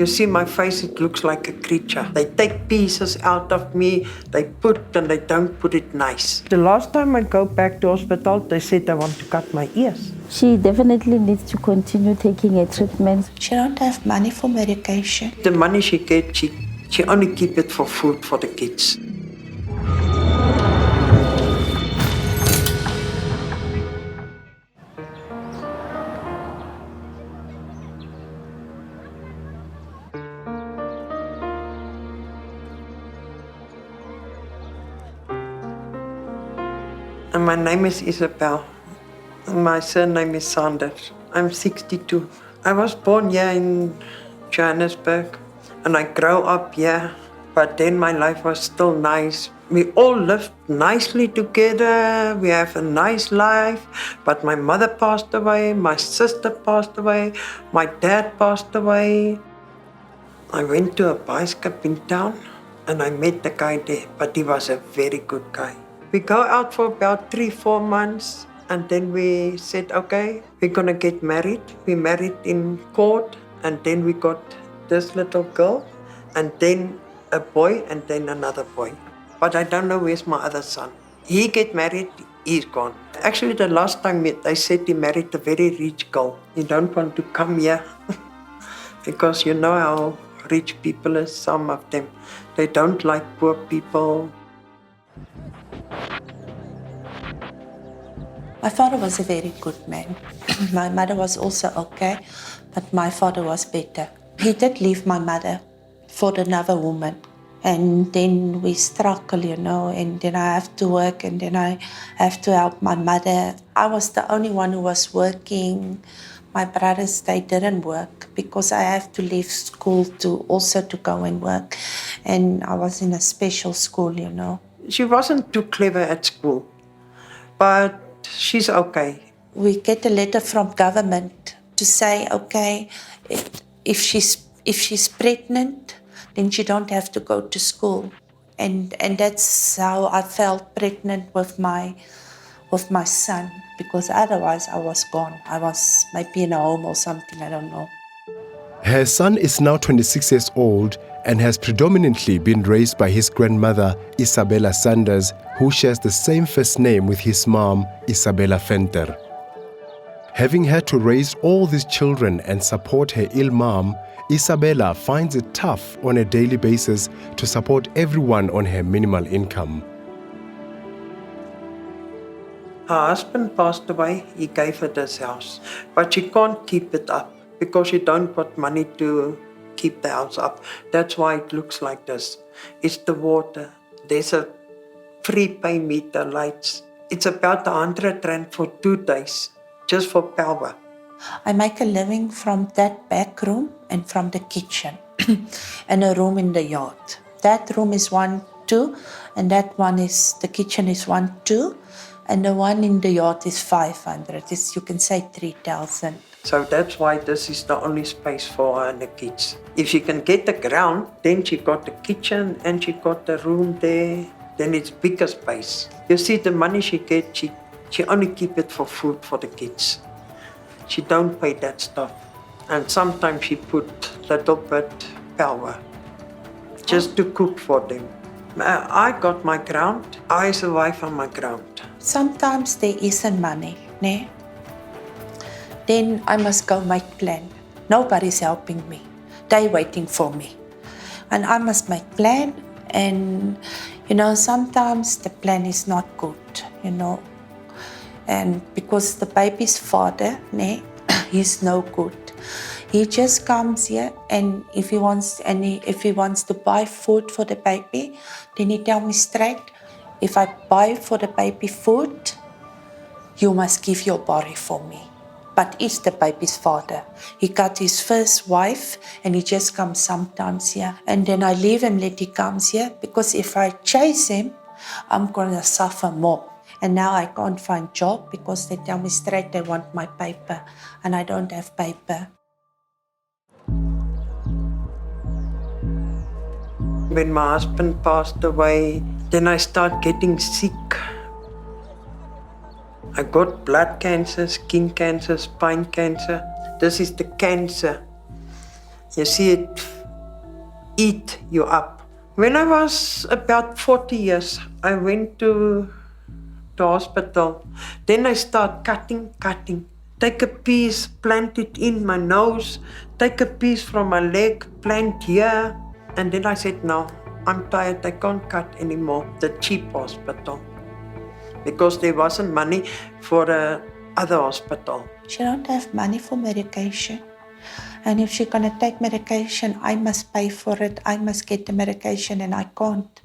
You see my face, it looks like a creature. They take pieces out of me, they put and they don't put it nice. The last time I go back to hospital, they said they want to cut my ears. She definitely needs to continue taking her treatments. She don't have money for medication. The money she gets, she only keep it for food for the kids. And my name is Isabel. My surname is Sanders. I'm 62. I was born here in Johannesburg and I grew up here, but then my life was still nice. We all lived nicely together. We have a nice life, but my mother passed away, my sister passed away, my dad passed away. I went to a bicycle in town and I met the guy there, but he was a very good guy. We go out for about 3-4 months and then we said, okay, we're gonna get married. We married in court and then we got this little girl and then a boy and then another boy. But I don't know where's my other son. He get married, he's gone. Actually, the last time they said he married a very rich girl. He don't want to come here because you know how rich people are, some of them. They don't like poor people. My father was a very good man. My mother was also okay, but my father was better. He did leave my mother for another woman. And then we struggle, you know, and then I have to work and then I have to help my mother. I was the only one who was working. My brothers, they didn't work because I have to leave school to go and work. And I was in a special school, you know. She wasn't too clever at school, but she's okay. We get a letter from government to say, okay, if she's pregnant, then she don't have to go to school. And that's how I felt pregnant with my son, because otherwise I was gone. I was maybe in a home or something, I don't know. Her son is now 26 years old and has predominantly been raised by his grandmother, Isabella Sanders, who shares the same first name with his mom, Isabella Venter. Having had to raise all these children and support her ill mom, Isabella finds it tough on a daily basis to support everyone on her minimal income. Her husband passed away, he gave her this house, but she can't keep it up because she don't got money to keep the house up. That's why it looks like this. It's the water. There's a free pay meter lights. It's about 100 rand for 2 days, just for power. I make a living from that back room and from the kitchen and a room in the yard. That room is 1, 2, and that one is, the kitchen is 1, 2, and the one in the yard is 500. It's, you can say 3,000. So that's why this is the only space for her and the kids. If she can get the ground, then she got the kitchen and she got the room there, then it's bigger space. You see, the money she gets, she only keep it for food for the kids. She don't pay that stuff. And sometimes she put little bit power just to cook for them. I got my ground. I survive on my ground. Sometimes there isn't money, né? Then I must go make plan. Nobody's helping me. They waiting for me. And I must make plan, and you know, sometimes the plan is not good, you know. And because the baby's father, né, he's no good. He just comes here, and if he wants to buy food for the baby, then he tell me straight, if I buy for the baby food, you must give your body for me. But it's the baby's father. He got his first wife and he just comes sometimes here. And then I leave him, let he comes here, because if I chase him, I'm gonna suffer more. And now I can't find job because they tell me straight they want my paper and I don't have paper. When my husband passed away, then I started getting sick. I got blood cancer, skin cancer, spine cancer. This is the cancer. You see it eat you up. When I was about 40 years, I went to the hospital. Then I start cutting. Take a piece, plant it in my nose, take a piece from my leg, plant here. And then I said, no, I'm tired, I can't cut anymore. The cheap hospital. Because there wasn't money for the other hospital. She don't have money for medication. And if she's gonna take medication, I must pay for it. I must get the medication and I can't.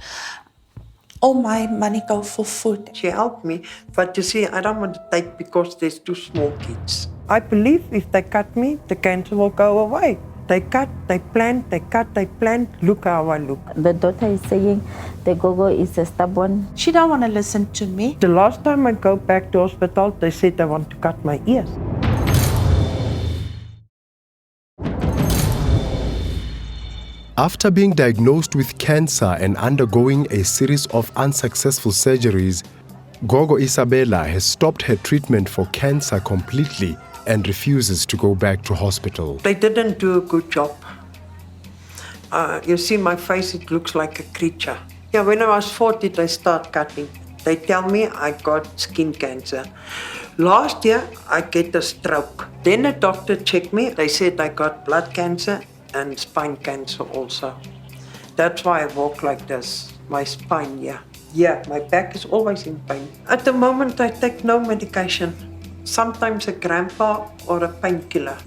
All my money go for food. She helped me, but you see, I don't want to take because there's two small kids. I believe if they cut me, the cancer will go away. They cut, they plant, they cut, they plant. Look how I look. The doctor is saying the gogo is a stubborn. She don't want to listen to me. The last time I go back to hospital, they said they want to cut my ears. After being diagnosed with cancer and undergoing a series of unsuccessful surgeries, Gogo Isabella has stopped her treatment for cancer completely and refuses to go back to hospital. They didn't do a good job. You see my face, it looks like a creature. Yeah, when I was 40, they start cutting. They tell me I got skin cancer. Last year, I get a stroke. Then the doctor checked me. They said I got blood cancer and spine cancer also. That's why I walk like this. My spine, yeah. Yeah, my back is always in pain. At the moment, I take no medication. Sometimes a grandpa or a painkiller,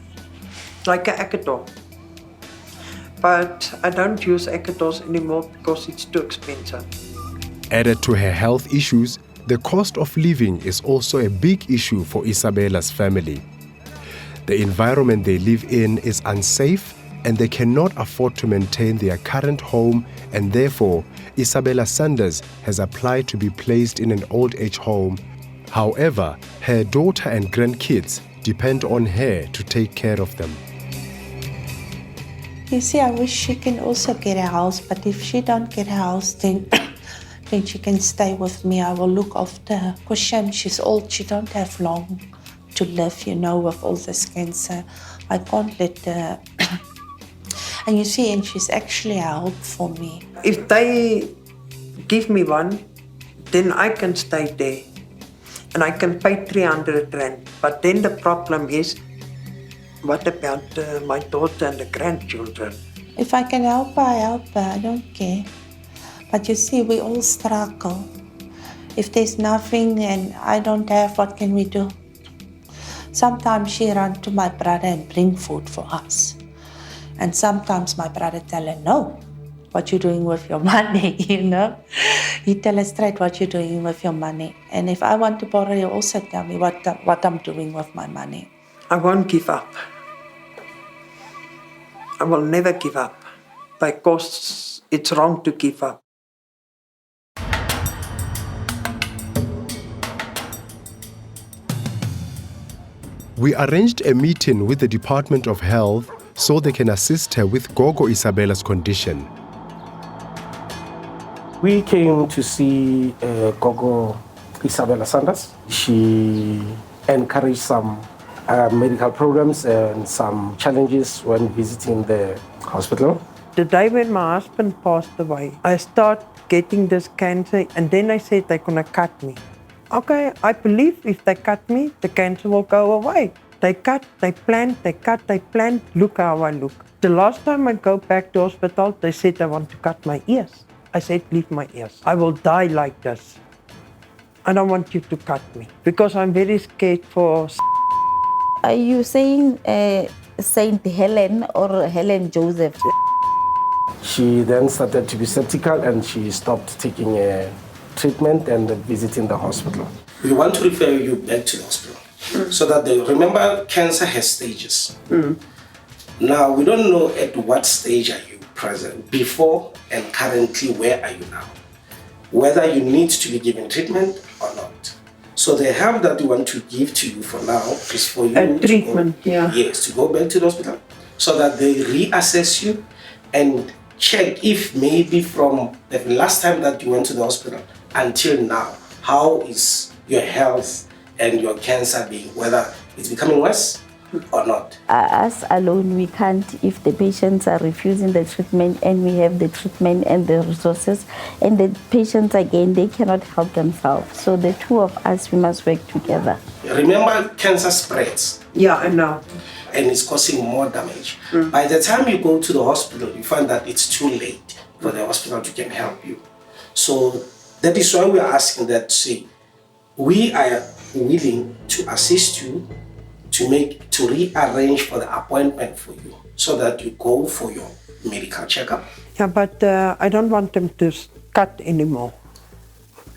like an Acador. But I don't use Acadors anymore because it's too expensive. Added to her health issues, the cost of living is also a big issue for Isabella's family. The environment they live in is unsafe and they cannot afford to maintain their current home, and therefore Isabella Sanders has applied to be placed in an old age home. However, her daughter and grandkids depend on her to take care of them. You see, I wish she can also get a house, but if she don't get a house, then then she can stay with me. I will look after her. Because she's old, she don't have long to live, you know, with all this cancer. I can't let her. And you see, and she's actually a help for me. If they give me one, then I can stay there. And I can pay 300 rand. But then the problem is, what about my daughter and the grandchildren? If I can help her, I help her. I don't care. But you see, we all struggle. If there's nothing and I don't have, what can we do? Sometimes she runs to my brother and bring food for us. And sometimes my brother tell her, no, what you doing with your money, you know? He tell her straight what you're doing with your money. And if I want to borrow, he also tell me what I'm doing with my money. I won't give up. I will never give up because it's wrong to give up. We arranged a meeting with the Department of Health so they can assist her with Gogo Isabella's condition. We came to see Gogo Isabella Sanders. She encouraged some medical programs and some challenges when visiting the hospital. The day when my husband passed away, I started getting this cancer and then they said they're gonna cut me. Okay, I believe if they cut me, the cancer will go away. They cut, they plant, they cut, they plant. Look how I look. The last time I go back to hospital, they said they want to cut my ears. I said, leave my ears. I will die like this. I don't want you to cut me because I'm very scared for. Are you saying Saint Helen or Helen Joseph? She then started to be skeptical and she stopped taking treatment and visiting the hospital. We want to refer you back to the hospital so that they remember cancer has stages. Now, we don't know at what stage are you present before and currently where are you now, whether you need to be given treatment or not. So the help that we want to give to you for now is for you treatment, to go back to the hospital so that they reassess you and check if maybe from the last time that you went to the hospital until now, how is your health and your cancer being, whether it's becoming worse or not? Us alone, we can't. If the patients are refusing the treatment and we have the treatment and the resources, and the patients again, they cannot help themselves. So the two of us, we must work together. Remember, cancer spreads. Yeah, I know. And it's causing more damage. By the time you go to the hospital, you find that it's too late for the hospital to can help you. So that is why we are asking that, see, we are willing to assist you to rearrange for the appointment for you so that you go for your medical checkup. Yeah, but I don't want them to cut anymore.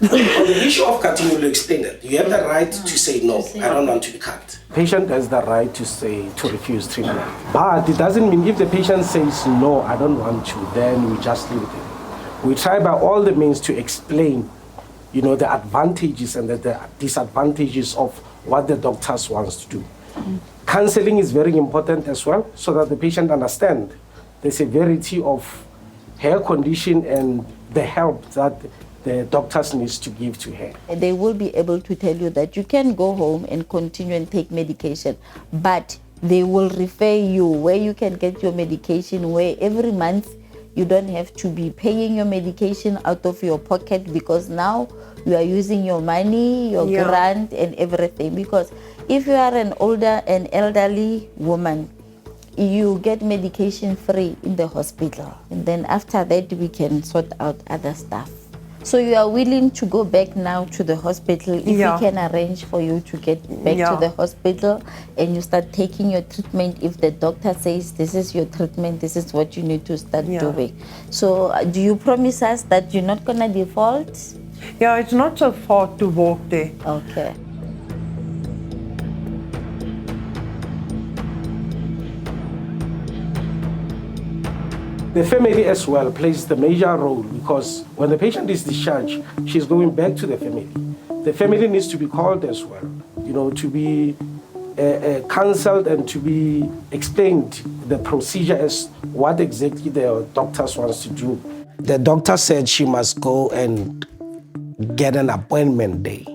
On the issue of cutting, you will explain that. You have the right to say no, I don't want to be cut. Patient has the right to refuse treatment. But it doesn't mean if the patient says no, I don't want to, then we just leave it. We try by all the means to explain, the advantages and the disadvantages of what the doctors wants to do. Counseling is very important as well, so that the patient understands the severity of her condition and the help that the doctors needs to give to her. They will be able to tell you that you can go home and continue and take medication, but they will refer you where you can get your medication, where every month you don't have to be paying your medication out of your pocket, because now you are using your money, your grant and everything. Because if you are an elderly woman, you get medication free in the hospital, and then after that we can sort out other stuff. So you are willing to go back now to the hospital if we can arrange for you to get back to the hospital and you start taking your treatment. If the doctor says this is your treatment, this is what you need to start doing. So do you promise us that you're not gonna default? Yeah, it's not so far to walk there. Okay. The family as well plays the major role, because when the patient is discharged, she's going back to the family. The family needs to be called as well, to be counseled and to be explained the procedure as what exactly the doctors wants to do. The doctor said she must go and get an appointment day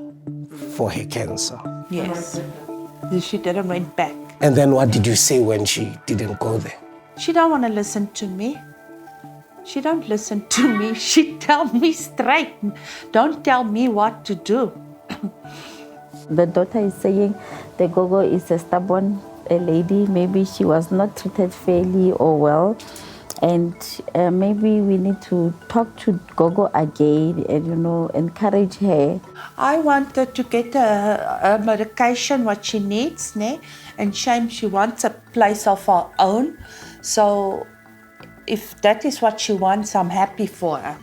for her cancer. Yes. She didn't went back. And then what did you say when she didn't go there? She don't want to listen to me. She don't listen to me. She tell me straight. Don't tell me what to do. The doctor is saying the Gogo is a stubborn lady. Maybe she was not treated fairly or well. And maybe we need to talk to Gogo again and, encourage her. I want her to get a medication, what she needs, ne? And shame she wants a place of her own. So if that is what she wants, I'm happy for her.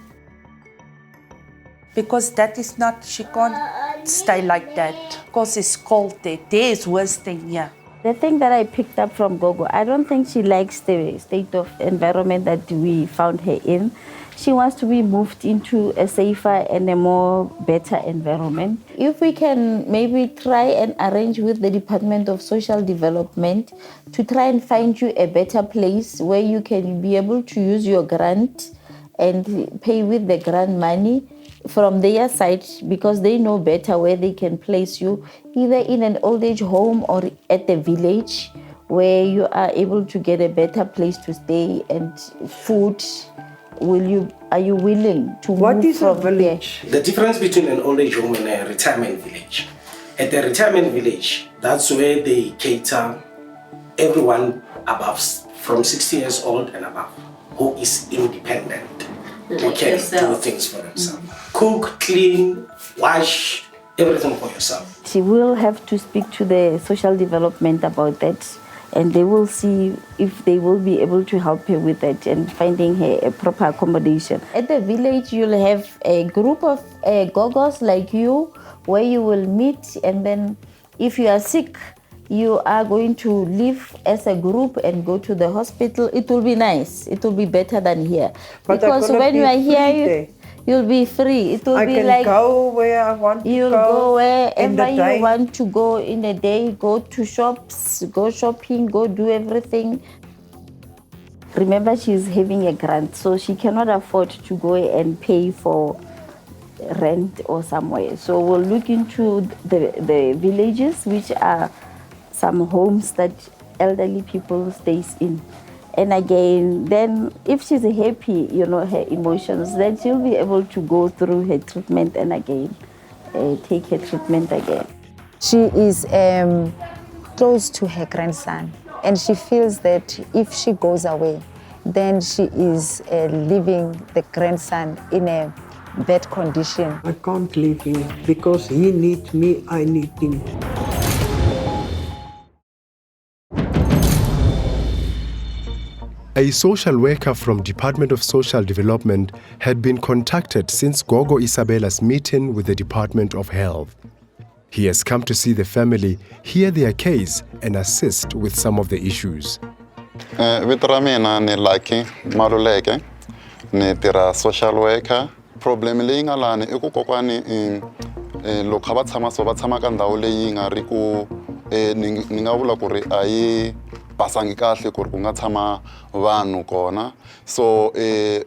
Because that is not, she can't stay like that. Because it's cold there. There is worse than here. The thing that I picked up from Gogo, I don't think she likes the state of environment that we found her in. She wants to be moved into a safer and a more better environment. If we can maybe try and arrange with the Department of Social Development to try and find you a better place where you can be able to use your grant and pay with the grant money from their side, because they know better where they can place you, either in an old age home or at the village where you are able to get a better place to stay and food. Are you willing to What move is a from village? The difference between an old age home and a retirement village. At the retirement village, that's where they cater everyone above, from 60 years old and above, who is independent, who can do things for themselves. Cook, clean, wash, everything for yourself. She will have to speak to the social development about that, and they will see if they will be able to help her with that and finding her a proper accommodation. At the village, you'll have a group of gogos like you where you will meet, and then if you are sick, you are going to live as a group and go to the hospital. It will be nice. It will be better than here. But because when you are here, you'll be free. It will I be can like go where I want to you'll go. go in the wherever day. you want to go in a day. Go to shops, go shopping, go do everything. Remember, she's having a grant, so she cannot afford to go and pay for rent or somewhere. So we'll look into the villages which are some homes that elderly people stays in. And again, then if she's happy, her emotions, then she'll be able to go through her treatment and again, take her treatment again. She is close to her grandson, and she feels that if she goes away, then she is leaving the grandson in a bad condition. I can't leave him because he needs me, I need him. A social worker from Department of Social Development had been contacted since Gogo Isabella's meeting with the Department of Health. He has come to see the family, hear their case, and assist with some of the issues. Vito ra mina ni Lucky Maluleke, ni tirha social worker. Problem leyi nga lani I ku kokwani loko kha va tshama so va tshama ka ndhawu leyi nga ri ku ni nga vula ku ri a yi basangi kahle ku ri ku nga tshama vanhu kona. So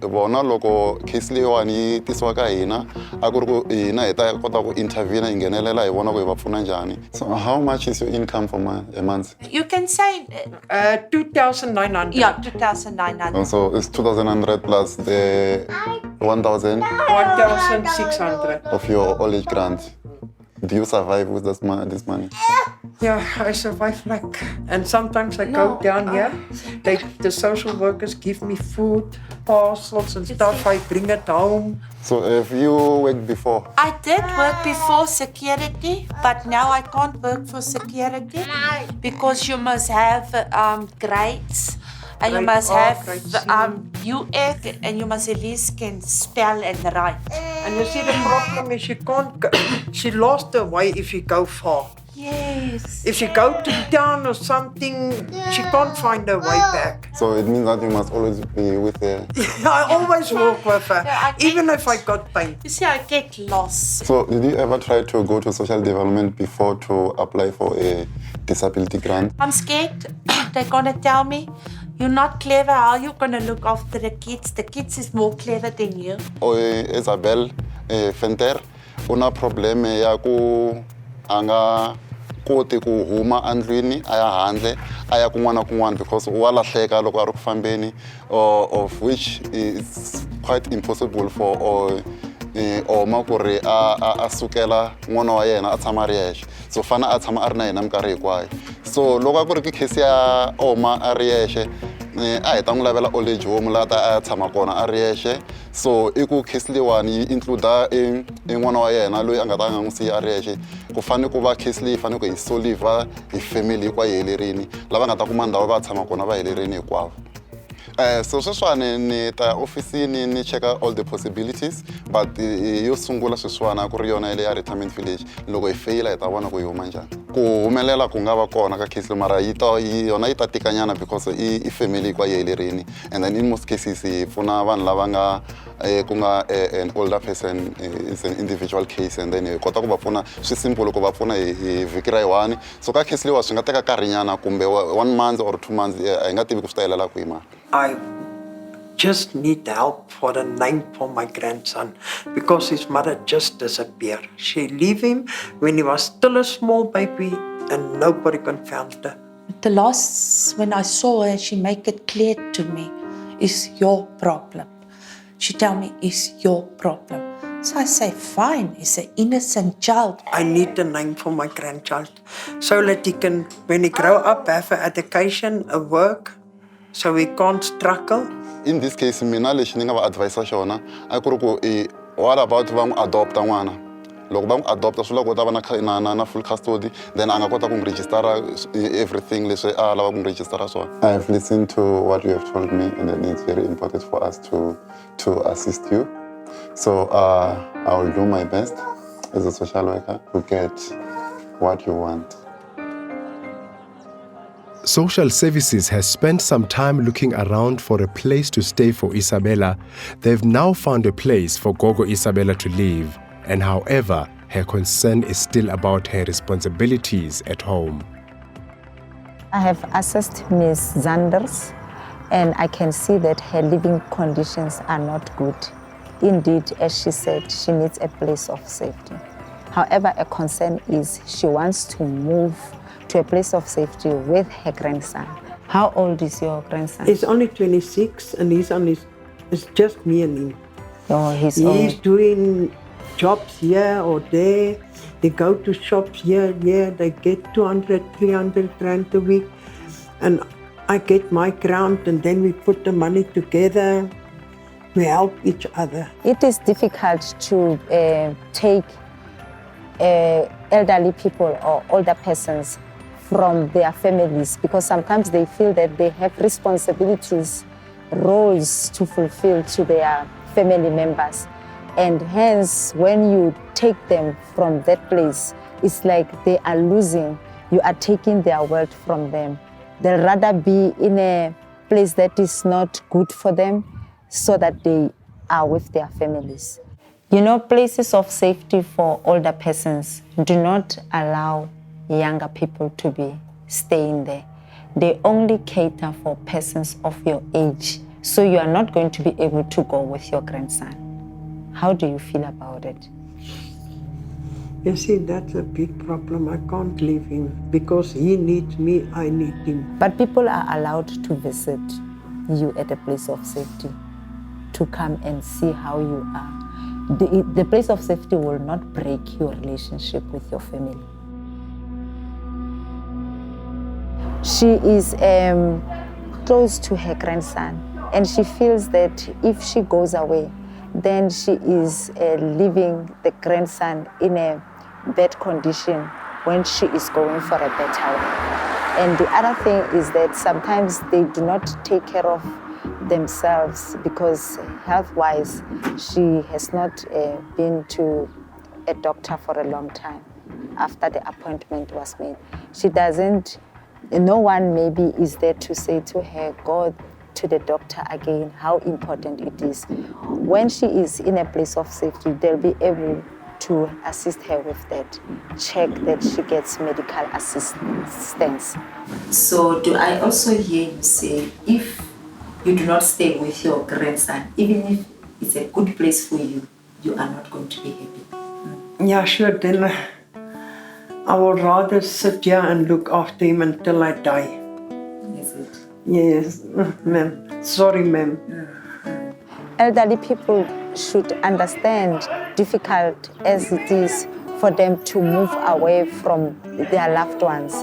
vona loko case leyiwani yi tisiwa ka hina a ku ri ku hina hi ta kota ku intervene hi nghenelela hi vona ku hi va pfuna njhani. So how much is your income for a month? You can say 2,900. yeah, 2,900. So it's 2,100 plus the 1,000 1,600. of your old age grant. Do you survive with this money? Yeah, I survive like, and sometimes I go down here. The social workers give me food, parcels and stuff. I bring it home. So have you worked before? I did work before security, but now I can't work for security because you must have grades. And you Grade must R, have grade C. UF, and you must at least can spell and write. And you see the problem is she can't go, she lost her way if you go far. Yes. If she go to town or something, she can't find her way back. So it means that you must always be with her. I always walk with her, Yeah, even if I got pain. You see, I get lost. So did you ever try to go to social development before to apply for a disability grant? I'm scared. They're gonna tell me, you're not clever, how are you gonna look after the kids? The kids is more clever than you. Isabel Fenter, una probleme ya ku anga koti ku huma andlwini aya handle aya kun'wana because wa lahleka loko a ri ku fambeni, of which is quite impossible for oma ku ri a sukela n'wana wa yena a tshama a ri yexe. So fana a tshama a ri na yena minkarhi hinkwayo. So loko a ku ri ki case ya oma a ri yexe, a hi ta n'wi lavela old age home laha ta a tshama kona a ri yexe. So I ku case leyiwani yi include n'wana wa yena loyi a nga ta nga n'wi siya a ri yexe. Ku fanele ku va case leyi fanele ku hi soliva hi family hinkwayo yi helerile, lava nga ta kuma ndhawu va tshama kona va helerile hinkwavo. So sweswiwani ni ta ofisini ni checka all the possibilities, but yo sungula sweswiwani ku ri yona ya retirement village. Loko hi faila hi ta vona ku hi huma njhani. Ku humelela ku nga va kona ka case mara yona yi ta tikanyana because I family hinkwayo yi helerile, and then in most cases hi pfuna vanhu lava nga ku nga an older person, is an individual case, and then hi kota ku va pfuna swi simple ku va pfuna hi vhiki ra yi-1. So ka case leyiwa swi nga teka nkarhinyana kumbe 1 month or 2 months, hi nga tivi ku swi ta helela kwihi mara. I just need help for a name for my grandson because his mother just disappeared. She left him when he was still a small baby and nobody confounded her. The last, when I saw her, she make it clear to me, it's your problem. She tell me, it's your problem. So I say, fine, it's an innocent child. I need a name for my grandchild so that he can, when he grow up, have an education, a work, so he can't struggle. In this case, mina lexi ni nga va advise xona a ku ri ku what about va n'wi adopta n'wana. Loko va n'wi adopta swi lava ku ta va na full custody, then a nga kota ku n'wi registera everything leswi a lava ku n'wi registera swona. I have listened to what you have told me, and then it's very important for us to assist you. So I will do my best as a social worker to get what you want. Social Services has spent some time looking around for a place to stay for Isabella. They've now found a place for Gogo Isabella to live, and however, her concern is still about her responsibilities at home. I have assessed Ms. Zanders, and I can see that her living conditions are not good. Indeed, as she said, she needs a place of safety. However, a concern is she wants to move to a place of safety with her grandson. How old is your grandson? He's only 26 and he's on his, it's just me and him. Oh, he's doing jobs here or there. They go to shops here, they get 200, 300 rand a week. And I get my grant and then we put the money together. We help each other. It is difficult to take elderly people or older persons from their families because sometimes they feel that they have responsibilities, roles to fulfill to their family members. And hence, when you take them from that place, it's like they are losing, you are taking their world from them. They'll rather be in a place that is not good for them so that they are with their families. You know, places of safety for older persons do not allow younger people to be staying there. They only cater for persons of your age. So you are not going to be able to go with your grandson. How do you feel about it? You see, that's a big problem. I can't leave him because he needs me, I need him. But people are allowed to visit you at a place of safety, to come and see how you are. The place of safety will not break your relationship with your family. She is close to her grandson, and she feels that if she goes away, then she is leaving the grandson in a bad condition when she is going for a better one. And the other thing is that sometimes they do not take care of themselves because health-wise, she has not been to a doctor for a long time after the appointment was made. She doesn't, no one maybe is there to say to her, go to the doctor again, how important it is. When she is in a place of safety, they'll be able to assist her with that, check that she gets medical assistance. So do I also hear you say, if you do not stay with your grandson, even if it's a good place for you, you are not going to be happy? Yeah, sure, then I would rather sit here and look after him until I die. Is it? Yes, ma'am. Sorry, ma'am. Elderly people should understand, difficult as it is for them to move away from their loved ones,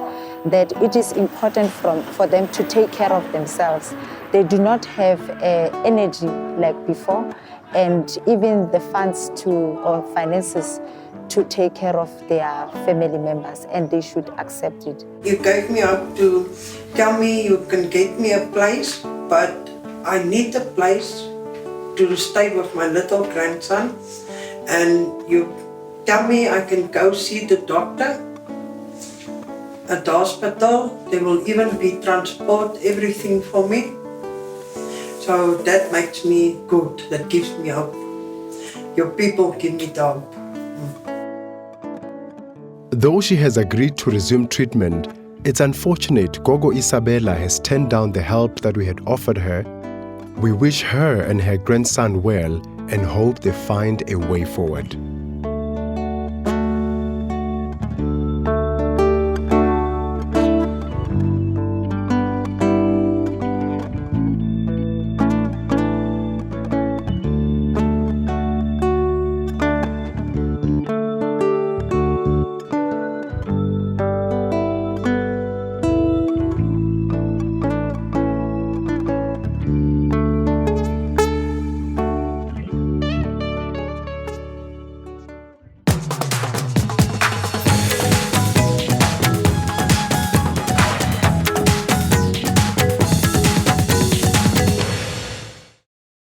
that it is important for them to take care of themselves. They do not have energy like before, and even the funds or finances to take care of their family members, and they should accept it. You gave me up to tell me you can get me a place, but I need a place to stay with my little grandson, and you tell me I can go see the doctor at the hospital. There will even be transport, everything for me. So that makes me good, that gives me hope. Your people give me the hope. Though she has agreed to resume treatment, it's unfortunate Gogo Isabella has turned down the help that we had offered her. We wish her and her grandson well and hope they find a way forward.